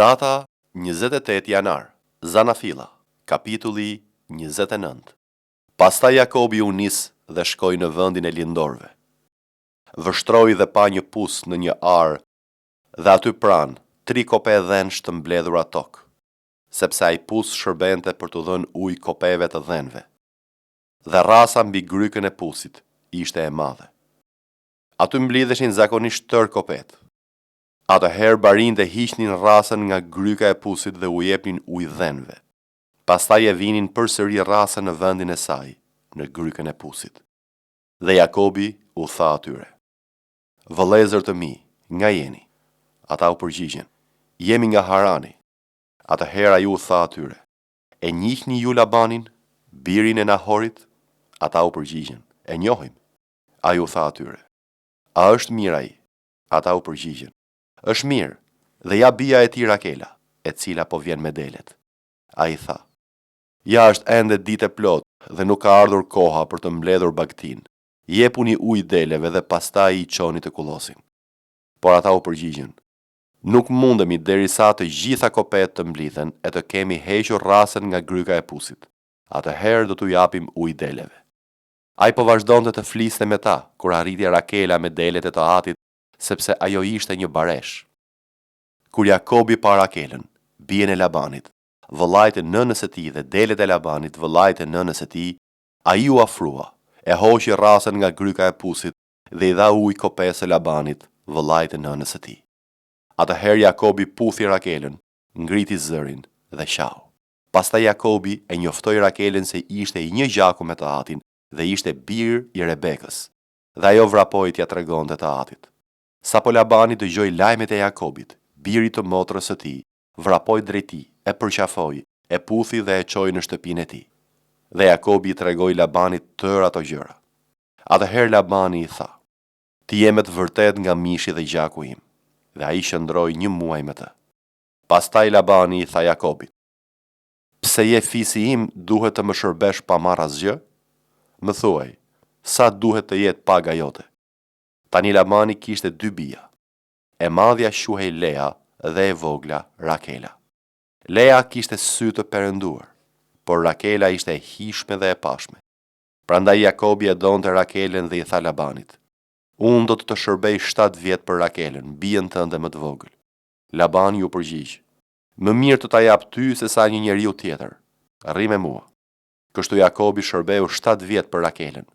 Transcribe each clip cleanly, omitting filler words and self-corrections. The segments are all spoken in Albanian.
Data 28 janar, Zanafila, kapitulli 29. Pastaj Jakobi u nis dhe shkoi në vendin e lindorëve. Vështroi dhe pa një pus në një arë, dhe aty pranë 3 kope dhensh të mbledhura tokë, sepse ai pus shërbente për të dhënë ujë kopeve të dhenve. Dhe rasa mbi grykën e pusit ishte e madhe. Aty mblidheshin zakonisht tërë kopet. Atëherë barinte hiqnin rasën nga gryka e pusit dhe u jepnin ujë dhenve. Pastaj e vinin përsëri rasën në vendin e saj, në grykën e pusit. Dhe Jakobi u tha atyre: "Vëllezër të mi, nga jeni?" Ata u përgjigjen: "Jemi nga Harani." Atëherë ai u tha atyre: "E njihni ju Labanin, birin e Nahorit?" Ata u përgjigjen: "E njohim." Ai u tha atyre: "A është mirë ai?" Ata u përgjigjen: "Është mirë, dhe ja bia e tij Rakela, e cila po vjen me delet." Ai tha: "Ja është ende ditë e plot dhe nuk ka ardhur koha për të mbledhur bagtin. Jepuni ujë deleve dhe pastaj I çoni të kullosin." Por ata u përgjigjen: "Nuk mundemi derisa të gjitha kopet të mblidhen e të kemi hequr rasën nga gryka e pusit. Atëherë do t'u japim ujë deleve." Ai po vazhdonte të fliste me ta kur arriti Rakela me delet e të atit, sepse ajo ishte një baresh. Kur Jakobi pa Rakelën, bien e Labanit, vëllait e nënës e tij dhe delet e Labanit, vëllait e nënës e tij, ai u afrua, e hoqi rasën nga gryka e pusit dhe I dha ujë kopes së Labanit, vëllait e nënës e tij. Atëherë Jakobi puthi Rakelën, ngriti zërin dhe qau. Pastaj Jakobi e njoftoi Rakelën se ishte I një gjaku me të atin dhe ishte bir I Rebekës, dhe ajo vrapoi t'ia tregonte të atit. Sapo Labani dëgjoi lajmet e Jakobit, birit të motrës së tij, vrapoi drejt tij, e përqafoi, e puthi dhe e çoi në shtëpinë e tij. Dhe Jakobi I tregoi Labanit tërë ato gjëra. Atëherë Labani I tha: "Ti je me të vërtet nga mishi dhe gjaku im." Dhe ai qëndroi 1 muaj me të. Pastaj Labani I tha Jakobit: "Pse je fisi im, duhet të më shërbesh pa marrë asgjë? Më thuaj, sa duhet të jetë paga jote?" Tani Labani kishte 2 bija. E madhja quhej Lea dhe e vogla Rakela. Lea kishte sy të perënduar, por Rakela ishte e hishme dhe e pashme. Prandaj Jakobi e donte Rakelën dhe I tha Labanit: "Unë do të shërbej 7 vjet për Rakelën, bijën tënde më të vogël." Labani u përgjigj: "Më mirë të ta jap ty se sa një njeriu tjetër. Rri me mua." Kështu Jakobi shërbeu 7 vjet për Rakelën,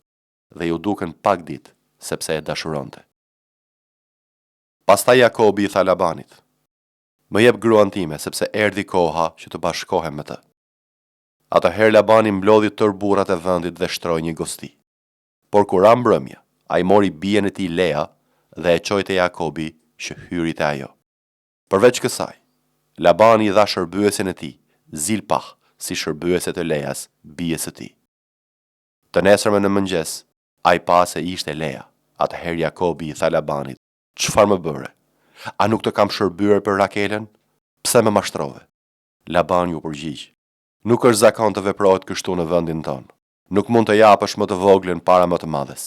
dhe ju duken pak ditë, sepse e dashuronte. Pastaj Jakobi I tha Labanit: "Më jep gruan time, sepse erdhi koha që të bashkohem me të." Atëherë Labani mblodhi tërë burrat e vendit dhe shtroi një gosti. Por kur ra mbrëmja, ai mori bien e tij Lea dhe e çoi te Jakobi që hyri te ajo. Përveç kësaj, Labani I dha shërbyesin e tij, Zilpah, si shërbyese të Leas, bijes së tij. Të nesërmen në mëngjes, ai pa se ishte Lea. Atëherë Jakobi I tha Labanit: "Çfarë më bëre? A nuk të kam shërbyer për Rakelën? Pse më mashtrove?" Labani u përgjigj: "Nuk është zakon të veprohet kështu në vendin tonë. Nuk mund të japësh më të voglën para më të madhes.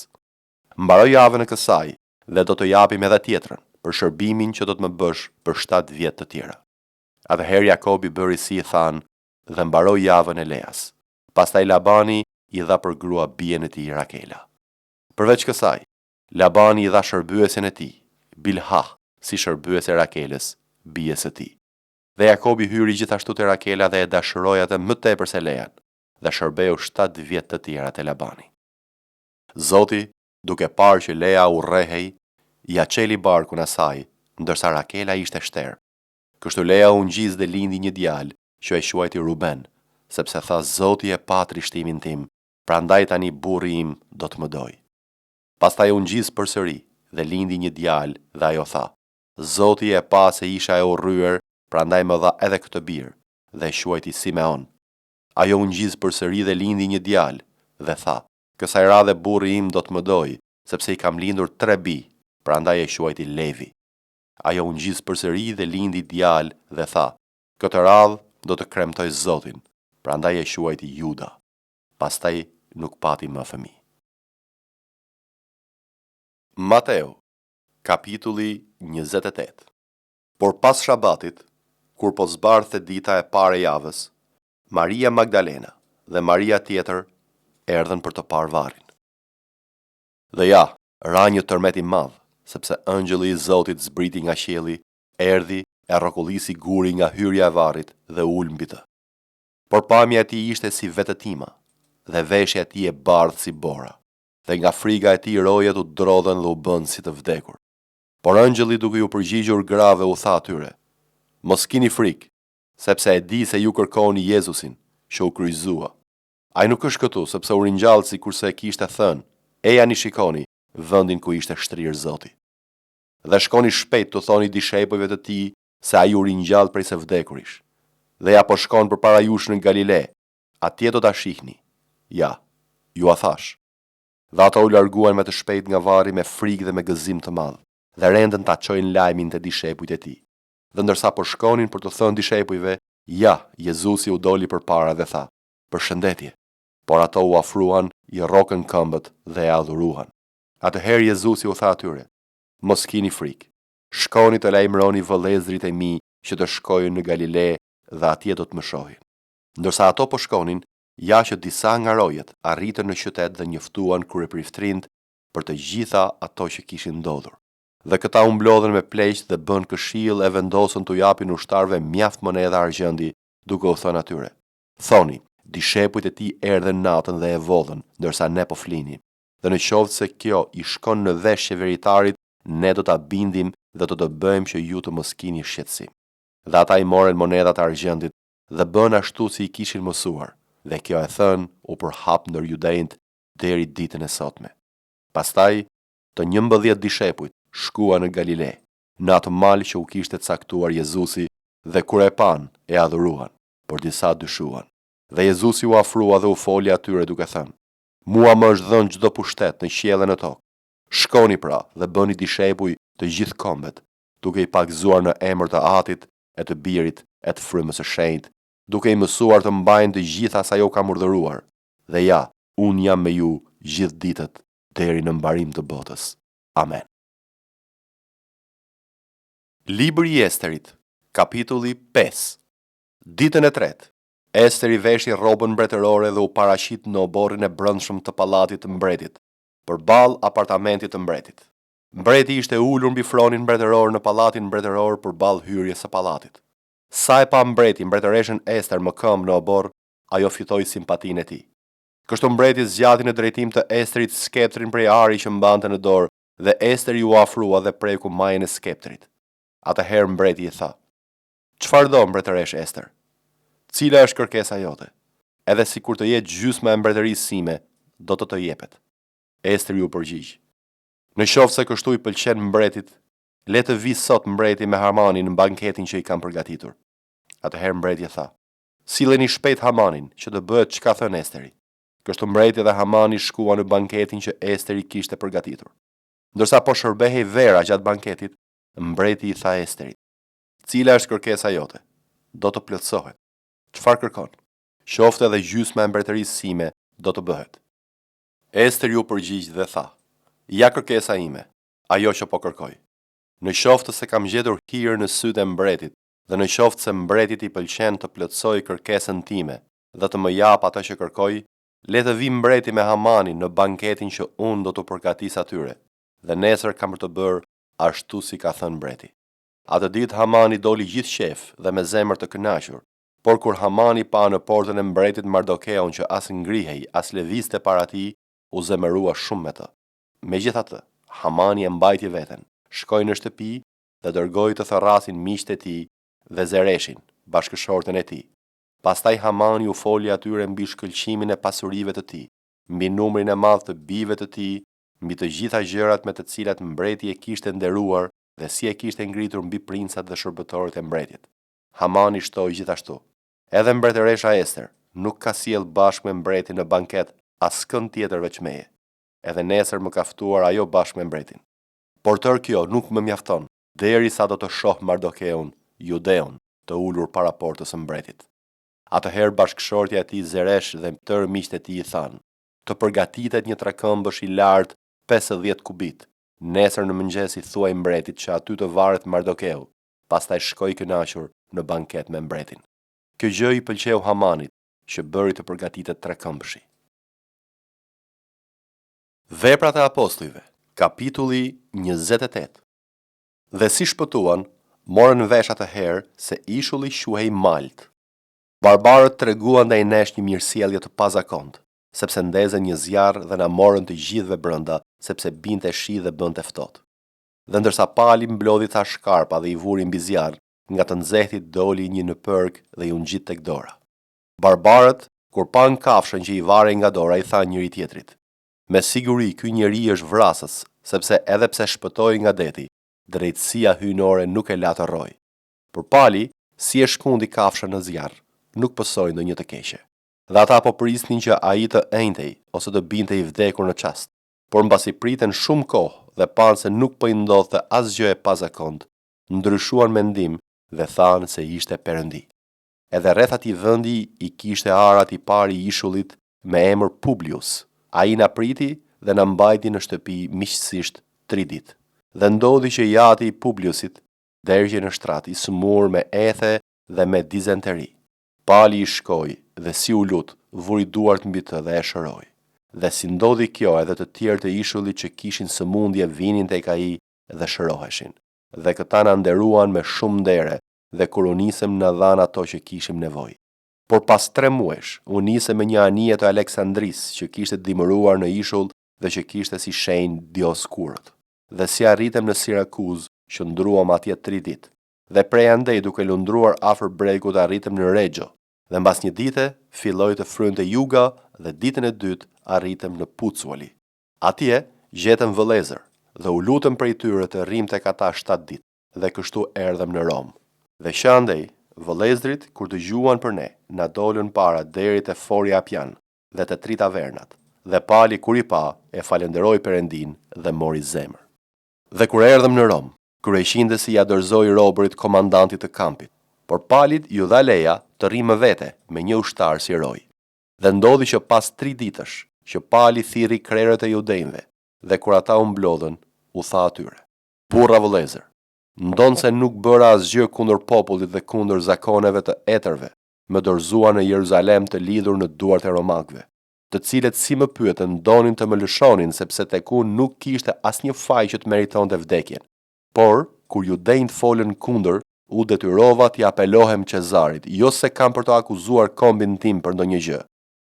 Mbaroj javën e kësaj dhe do të japim edhe tjetrën për shërbimin që do të më bësh për 7 vjet të tjera." Atëherë Jakobi bëri si I than dhe mbaroi javën e Leas. Pastaj Labani I dha për grua bien e tij Rakela. Përveç kësaj, Labani I dha shërbyesin e tij, Bilha, si shërbyese Rakelës, bijes së tij. Dhe Jakobi hyri gjithashtu te Rakela dhe e dashuroi atë më tepër se Lean, dhe shërbeu 7 vjet të tjera te Labani. Zoti, duke parë që Lea u rrehej, ja çeli barkun asaj, ndërsa Rakela ishte shterë. Kështu Lea u ngjis dhe lindi një djalë që e quajti Ruben, sepse tha: "Zoti e pa trishtimin tim, prandaj tani burri im do të më doj." Pastaj u ngjis përsëri dhe lindi një djalë dhe ajo tha: "Zoti e pa se isha e urryer, prandaj më dha edhe këtë bir," dhe e quajti Simeon. Ajo u ngjis përsëri dhe lindi një djalë dhe tha: "Kësaj radhe burri im do të më doj, sepse I kam lindur 3 bij," prandaj e quajti Levi. Ajo u ngjis përsëri dhe lindi djalë dhe tha: "Këtë radhë do të kremtoj Zotin," prandaj e quajti Juda. Pastaj nuk pati më fëmijë. Mateu, kapitulli 28. Por pas shabatit, kur po zbardhte dita e parë e javës, Maria Magdalena dhe Maria tjetër erdhen për të parë varrin. Dhe ja, ra një tërmet i madh, sepse ëngjëlli i Zotit zbriti nga qielli, erdhi, e rrokollisi guri nga hyrja e varrit dhe ul mbi të. Por pamja e tij ishte si vetëtima, dhe veshja e tij e bardhë si bora, dhe nga friga e tij rojet u drodhen dhe u bën si të vdekur. Por ëngjëlli duke ju përgjigjur grave u tha atyre: Mos kini frikë, sepse e di se ju kërkoni Jezusin, që u kryqëzua. Ai nuk është këtu, sepse u ringjall sikurse e kishte thënë. Eja ni shikoni vendin ku ishte shtrirë Zoti. Dhe shkoni shpejt të thoni dishepujve të tij se ai u ringjall prej së vdekurish. Dhe ja po shkon përpara jush në Galile, atje do ta shihni. Ja, ju a thash. Dhe ata u larguan me të shpejt nga varri me frikë dhe me gëzim të madh, dhe rendën ta çojnë lajmin te dishepujt e tij. Dhe ndërsa po shkonin për të thënë dishepujve, ja, Jezusi u doli përpara dhe tha: Përshëndetje. Por ato u afruan, i rrokën këmbët dhe e adhuruan. Atëherë Jezusi u tha atyre: Mos kini frikë. Shkoni të lajmëroni vëllezërit e mi që të shkojnë në Galile dhe atje do të më shohin. Ndërsa ato po shkonin, ja që disa nga rojet arritën në qytet dhe njoftuan kryepriftrind për të gjitha ato që kishin ndodhur. Dhe këta u mblodhen me pleq dhe bën këshill e vendosën t'u japin ushtarëve mjaft monedha argjendi, duke u thënë atyre: Thoni, dishepujt e tij erdhen natën dhe e vodhën, ndërsa ne po flinim. Dhe në qoftë se kjo i shkon në vesh qeveritarit, ne do ta bindim dhe do të bëjmë që ju të mos kini shqetësim. Dhe ata i morën monedhat e argjendit dhe bën ashtu si i kishin mësuar, dhe kjo e thënë u përhap ndër judejt deri ditën e sotme. Pastaj, të 11 dishepujt shkua në Galile, në atë mal që u kishte caktuar Jezusi, dhe kur e pan, e adhuruan, por disa dyshuan. Dhe Jezusi u afrua dhe u foli atyre duke thënë: Mua më është dhënë çdo pushtet në qiell dhe në tokë. Shkoni pra dhe bëni dishepuj të gjithë kombet, duke i pagzuar në emër të Atit, e të Birit, e të Frymës së Shenjtë, duke i mësuar të mbajnë të gjitha sa jo kam urdhëruar. Dhe ja, unë jam me ju gjithë ditët deri në mbarim të botës. Amen. Libri i Esterit, kapitulli 5. Ditën e tretë, Esteri veshi rrobën mbretërore dhe u paraqit në oborrin e brendshëm të pallatit të mbretit, përballë apartamentit të mbretit. Mbreti ishte ulur mbi fronin mbretëror në pallatin mbretëror përballë hyrjes së pallatit. Sa e pa mbreti mbretëreshën Ester më këmbë në obor, ajo fitoi simpatinë e tij. Kështu mbreti zgjati në drejtim të Esterit skeptrin prej ari që mbante në dorë, dhe Esteri u afrua dhe preku majën e skeptrit. Atëherë mbreti i tha: Çfarë do, mbretëresh Ester? Cila është kërkesa jote? Edhe sikur të jetë gjysma e mbretërisë sime, do të jepet. Esteri u përgjigj: Në qoftë se kështu i pëlqen mbretit, le të vi sot mbreti me Hamanin në banketin që i kam përgatitur. Atëherë mbreti tha: Silleni shpejt Hamanin, që të bëhet çka thën Esteri. Kështu mbreti dhe Hamani shkuan në banketin që Esteri kishte përgatitur. Ndërsa po shërbehej vera gjatë banketit, mbreti i tha Esterit: Cila është kërkesa jote? Do të plotësohet. Çfarë kërkon? Qoftë edhe gjysma e mbretërisë sime do të bëhet. Esteri u përgjigj dhe tha: Ja kërkesa ime, ajo që po kërkoj. Në qoftë se kam gjetur hir në sytë e mbretit, dhe në qoftë se mbretit i pëlqen të plotësoj kërkesën time dhe të më jap atë që kërkoj, le të vi mbreti me Hamanin në banketin që unë do të përgatis atyre, dhe nesër kam për të bërë ashtu si ka thënë mbreti. Atë ditë Hamani doli gjithë qef dhe me zemër të kënaqur, por kur Hamani pa në portën e mbretit Mardokeun që as ngrihej, as lëvizte para tij, u zemërua shumë me të. Megjithatë, Hamani e mbajti veten, shkoi në shtëpi dhe dërgoi të tharrasin miqtë e tij dhe Zereshin, bashkëshorten e tij. Pastaj Hamani u foli atyre mbi shkëlqimin e pasurive të tij, mbi numrin e madh të bijve të tij, mbi të gjitha gjërat me të cilat mbreti e kishte nderuar dhe si e kishte ngritur mbi princat dhe shërbëtorët e mbretit. Hamani shtoi gjithashtu: Edhe mbretëresha Ester nuk ka sjell bashkë me mbretin në banket askënd tjetër veç meje. Edhe nesër më ka ftuar ajo bashkë me mbretin. Por tërë kjo nuk më mjafton, derisa do të shoh Mardokeun, Judeun, të ulur para portës së mbretit. Atëherë bashkëshortja e tij Zeresh dhe tërë miqtë e tij i thanë: Të përgatitet një trakëmbësh i lartë 50 kubit. Nesër në mëngjes i thuaj mbretit që aty të varet Mardokeu. Pastaj shkoi kënaqur në banket me mbretin. Kjo gjë i pëlqeu Hamanit, që bëri të përgatitet 3 këmbëshi. Veprat e Apostujve, kapitulli 28. Dhe si shpëtuan, morën vesh atëherë se ishulli quhej Malt. Barbarët treguan ndaj nesh një mirësjellje të pazakontë, sepse ndezën një zjarr dhe na morën të gjithëve brenda, sepse binte shi dhe bënte ftohtë. Dhe ndërsa pali mblodhi tha shkarpa dhe i vuri mbi zjarr, nga të nxehtit doli një në përk dhe i ungjit tek dora. Barbarët, kur pan kafshën që i varej nga dora, i tha njëri tjetrit: me siguri ky njeri është vrasës, sepse edhe pse shpëtoi nga deti, drejtësia hyjnore nuk e la të rrojë. Por pali, si e shkundi kafshën në zjarr, nuk pësoi ndonjë të keqe. Dhe ata po prisnin që ai të enjtej ose të binte i vdekur në çast. Por mbasi priten shumë kohë dhe panë se nuk po i ndodhte asgjë e pazakontë, ndryshuan mendim dhe thanë se ishte perëndi. Edhe rreth atij vendi i kishte arat i pari i ishullit me emër Publius. Ai na priti dhe na mbajti në shtëpi miqësisht 3 ditë. Dhe ndodhi që jati i Publiusit derdhje në shtrat i sëmur me ethe dhe me dizenteri. Pali i shkoi dhe si u lut, vuri duart mbi të dhe e shëroi. Dhe si ndodhi kjo, edhe të tjerë të ishullit që kishin sëmundje vinin tek ai dhe shëroheshin. Dhe këta na nderuan me shumë ndere, dhe kur u nisëm na dhan ato që kishim nevojë. Por pas 3 muajsh, u nisëm me një anije të Aleksandris që kishte dimëruar në ishull dhe që kishte si shenjë Dioskurët. Dhe si arritëm në Sirakuz, qëndruam atje 3 ditë. Dhe prej andej duke lundruar afër bregut arritëm në Regjo. Dhe mbas një dite filloi të frynte juga dhe ditën e dytë arritëm në Pucuali. Atje gjetëm vëllezër dhe u lutëm prej tyre të rrim tek ata 7 ditë dhe kështu erdhëm në Rom. Dhe shandej vëllezrit kur dëgjuan për ne, na dolën para deri te Fori Apjan dhe te 3 tavernat. Dhe pali kur i pa, e falenderoi Perëndin dhe mori zemër. Dhe kur erdhëm në Rom, kryeshindesi ja dorëzoi robërit komandantit të kampit, por palit ju dha leja të rri më vete me një ushtar si roj. Dhe ndodhi që pas 3 ditësh, që pali thirri krerët e judejve, dhe kur ata u mblodhen, u tha atyre: burra vëllezër, ndonë se nuk bëra asgjë kundër popullit dhe kundër zakoneve të etërve, më dorëzua në Jeruzalem të lidhur në duart e romakëve, të cilët si më pyetën donin të më lëshonin sepse tek unë nuk kishte asnjë faj që të meritonte vdekjen. Por, kur judejt folën kundër, u detyrova t'i apelohem Cezarit, jo se kam për të akuzuar kombin tim për ndonjë gjë.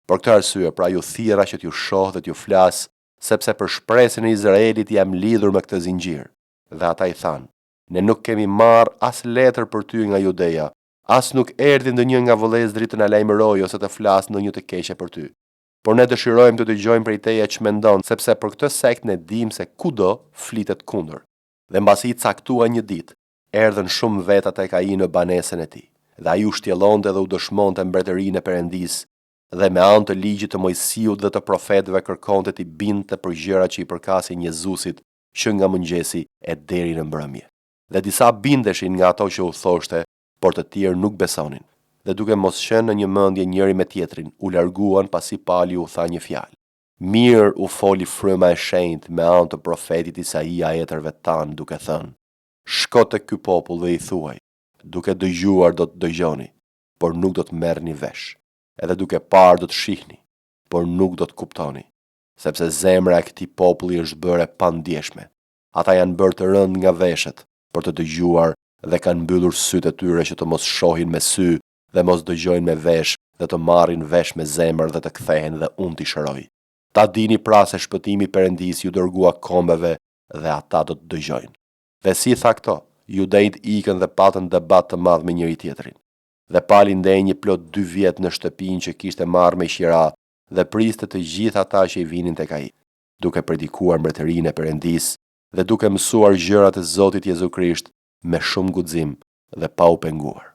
Për këtë arsye, pra ju thirra që t'ju shoh dhe t'ju flas, sepse për shpresën e Izraelit jam lidhur me këtë zinxhir. Dhe ata i thanë: ne nuk kemi marrë as letër për ty nga Judeja, as nuk erdhi ndonjë nga vëllezërit të na lajmërojë ose të flasë ndonjë të keqe për ty. Por ne dëshirojmë të dëgjojmë prej teje ç'mendon, sepse për këtë sekt ne dim se kudo flitet kundër. Dhe mbasi i caktua një ditë, erdhën shumë veta tek ai në banesën e tij. Dhe ai u shtjellonte dhe u dëshmonte mbretërinë e Perëndisë, dhe me anë të ligjit të Mojsiut dhe të profetëve kërkonte t'i binte për gjëra që i përkasin Jezusit, që nga mëngjesi e deri në mbrëmje. Dhe disa bindeshin nga ato që u thoshte, por të tjerë nuk besonin. Dhe duke mos qenë në një mendje njëri me tjetrin, u larguan pasi pali u tha një fjalë. Mirë u foli fryma e shenjtë me anë të profetit Isaia etërve tan, duke thënë: shko te ky popull dhe i thuaj, duke dëgjuar do të dëgjoni, por nuk do të merrni vesh. Edhe duke parë do të shihni, por nuk do të kuptoni, sepse zemra e këtij populli është bërë e pandjeshme. Ata janë bërë të rënd nga veshët për të dëgjuar dhe kanë mbyllur sytë e tyre që të mos shohin me sy dhe mos dëgjojnë me vesh dhe të marrin vesh me zemër dhe të kthehen dhe unë t'i shëroj. Ta dini pra se shpëtimi i Perëndisë ju dërgua kombeve dhe ata do të dëgjojnë. Dhe si tha këto, judejt ikën dhe patën debat të madh me njëri tjetrin. Dhe pali ndenjë plot 2 vjet në shtëpinë që kishte marrë me qira dhe priste të gjithë ata që i vinin tek ai, duke predikuar mbretërinë e Perëndisë dhe duke mësuar gjërat e Zotit Jezu Krisht me shumë guxim dhe pa u penguar.